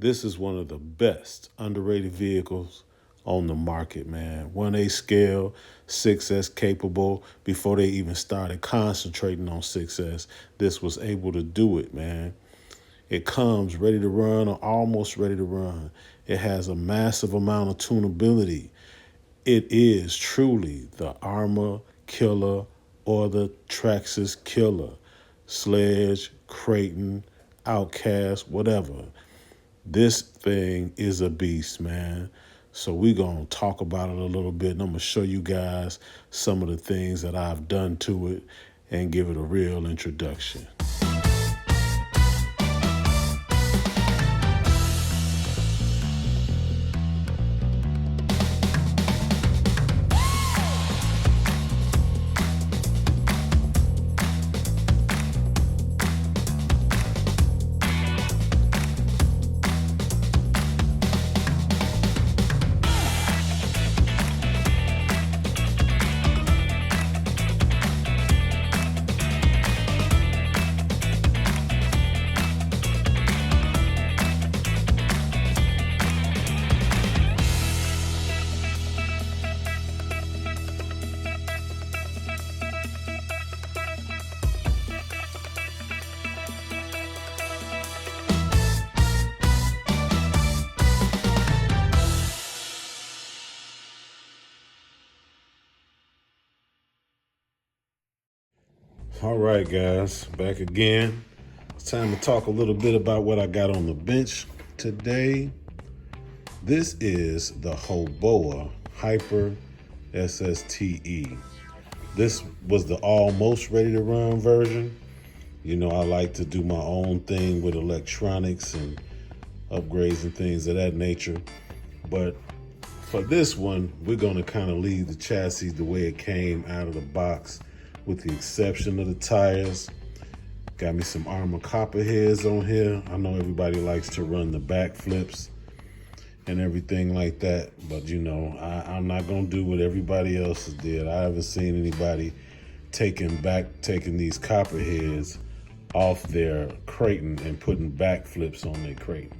This is one of the best underrated vehicles on the market, man. 1A scale, 6S capable. Before they even started concentrating on 6S, this was able to do it, man. It comes ready to run or almost ready to run. It has a massive amount of tunability. It is truly the Arrma killer or the Traxxas killer. Sledge, Creighton, Outcast, whatever. This thing is a beast, man. So we're going to talk about it a little bit, and I'm going to show you guys some of the things that I've done to it and give it a real introduction. All right, guys, back again. It's time to talk a little bit about what I got on the bench today. This is the Hoboa Hyper SSTE. This was the almost ready to run version. You know, I like to do my own thing with electronics and upgrades and things of that nature. But for this one, we're gonna kind of leave the chassis the way it came out of the box, with the exception of the tires. Got me some Arrma copper heads on here. I know everybody likes to run the back flips and everything like that, but you know, I'm not gonna do what everybody else did. I haven't seen anybody taking these copper heads off their Creighton and putting back flips on their Creighton.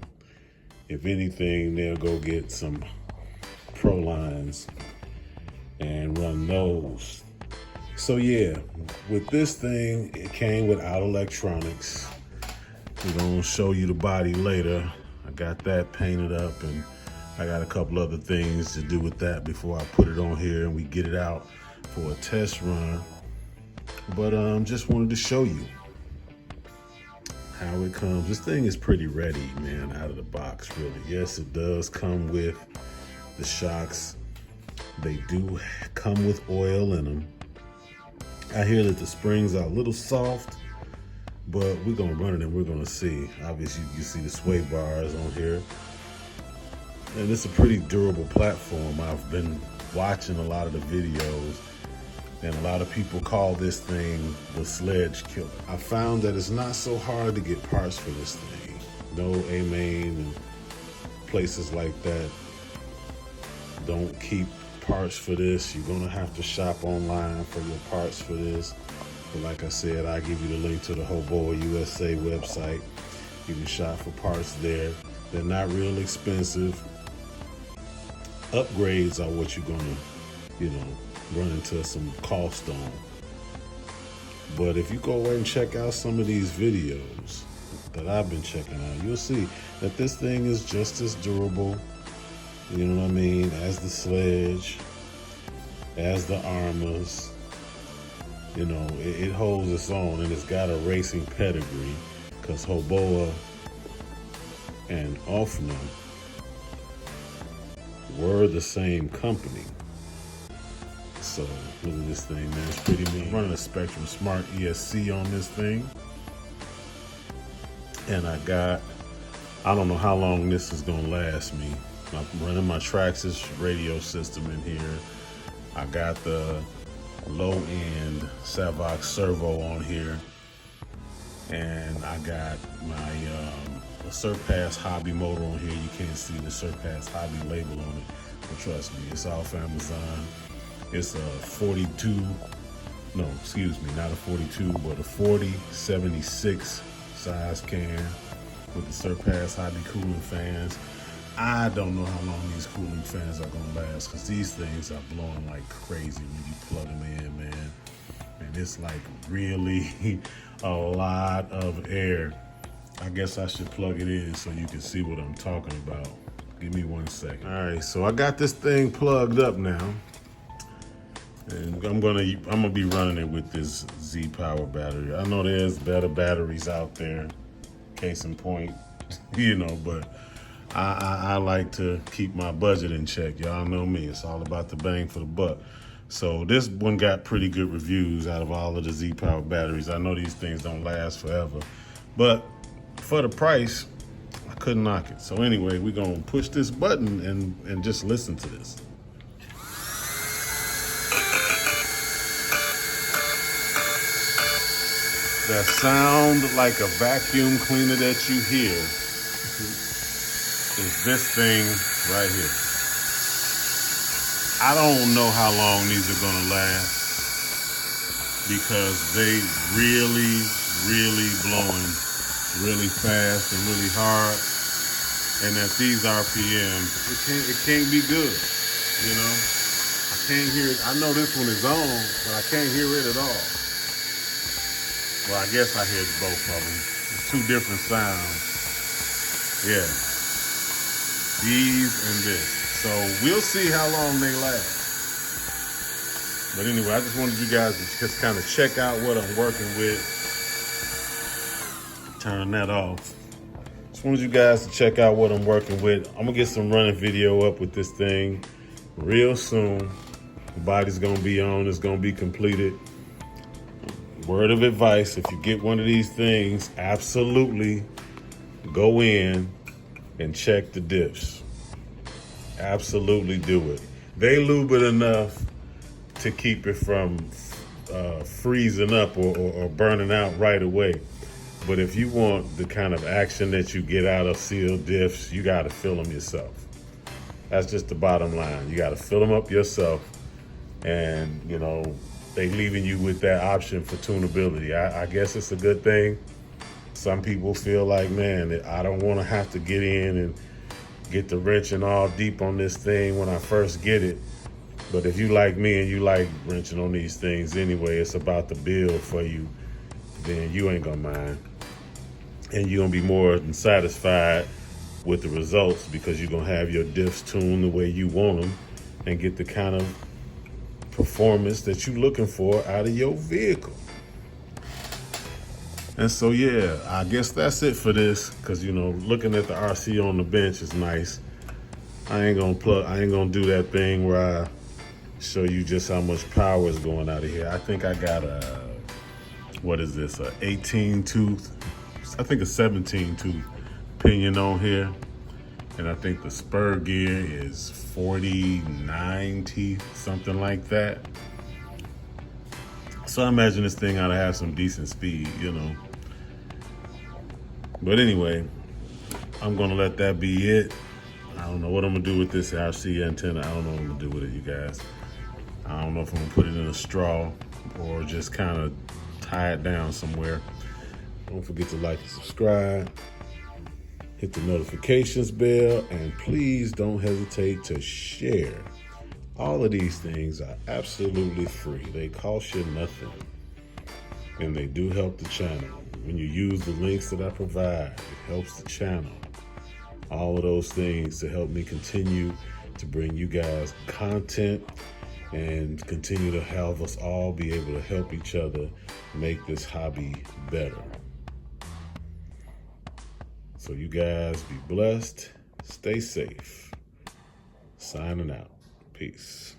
If anything, they'll go get some Pro lines and run those. So yeah, with this thing, it came without electronics. We're gonna show you the body later. I got that painted up, and I got a couple other things to do with that before I put it on here and we get it out for a test run. But just wanted to show you how it comes. This thing is pretty ready, man, out of the box, really. Yes, it does come with the shocks. They do come with oil in them. I hear that the springs are a little soft, but we're gonna run it and we're gonna see. Obviously, you can see the sway bars on here. And it's a pretty durable platform. I've been watching a lot of the videos, and a lot of people call this thing the sledge killer. I found that it's not so hard to get parts for this thing. No A-Main and places like that don't keep parts for this. You're gonna have to shop online for your parts for this. But like I said, I'll give you the link to the Hoboa USA website. You can shop for parts there. They're not real expensive. Upgrades are what you're gonna, run into some cost on. But if you go away and check out some of these videos that I've been checking out, you'll see that this thing is just as durable, you know what I mean, as the Sledge, as the Arrmas. You know, it holds its own, and it's got a racing pedigree, because Hoboa and Arrma were the same company. So look at this thing, man. It's pretty mean. I'm running a Spectrum Smart ESC on this thing, and I don't know how long this is gonna last me. I'm running my Traxxas radio system in here. I got the low-end Savox servo on here, and I got my Surpass Hobby motor on here. You can't see the Surpass Hobby label on it, but trust me, it's off Amazon. It's a 42, no, excuse me, not a 42, but a 4076 size can. with the Surpass Hobby cooling fans. I don't know how long these cooling fans are gonna last, because these things are blowing like crazy when you plug them in, man. And it's like really a lot of air. I guess I should plug it in so you can see what I'm talking about. Give me 1 second. All right, so I got this thing plugged up now. And I'm gonna be running it with this Z Power battery. I know there's better batteries out there, case in point, you know, but I like to keep my budget in check. Y'all know me, it's all about the bang for the buck. So this one got pretty good reviews out of all of the Z Power batteries. I know these things don't last forever, but for the price, I couldn't knock it. So anyway, we're gonna push this button and just listen to this. That sound like a vacuum cleaner that you hear is this thing right here. I don't know how long these are gonna last, because they really blowing really fast and really hard. And at these RPMs, it can't be good, you know? I can't hear it. I know this one is on, but I can't hear it at all. Well, I guess I hear both of them. It's 2 different sounds. Yeah. These and this. So we'll see how long they last. But anyway, I just wanted you guys to just kind of check out what I'm working with. Turn that off. Just wanted you guys to check out what I'm working with. I'm gonna get some running video up with this thing real soon. The body's gonna be on, it's gonna be completed. Word of advice, if you get one of these things, absolutely go in and check the diffs. Absolutely do it. They lube it enough to keep it from freezing up or burning out right away. But if you want the kind of action that you get out of sealed diffs, you gotta fill them yourself. That's just the bottom line. You gotta fill them up yourself, and you know, they leaving you with that option for tunability. I guess it's a good thing. Some people feel like, man, I don't want to have to get in and get the wrenching all deep on this thing when I first get it. But if you like me and you like wrenching on these things anyway, it's about the build for you, then you ain't gonna mind. And you're gonna be more than satisfied with the results, because you're gonna have your diffs tuned the way you want them and get the kind of performance that you're looking for out of your vehicle. And so yeah, I guess that's it for this, because you know, looking at the RC on the bench is nice. I ain't gonna do that thing where I show you just how much power is going out of here. I think I got a, what is this, a 18 tooth, I think a 17 tooth pinion on here. And I think the spur gear is 49 teeth, something like that. So I imagine this thing ought to have some decent speed, you know. But anyway, I'm gonna let that be it. I don't know what I'm gonna do with this RC antenna. I don't know what I'm gonna do with it, you guys. I don't know if I'm gonna put it in a straw or just kind of tie it down somewhere. Don't forget to like and subscribe. Hit the notifications bell, and please don't hesitate to share. All of these things are absolutely free. They cost you nothing, and they do help the channel. When you use the links that I provide, it helps the channel. All of those things to help me continue to bring you guys content and continue to have us all be able to help each other make this hobby better. So you guys be blessed, stay safe. Signing out. Peace.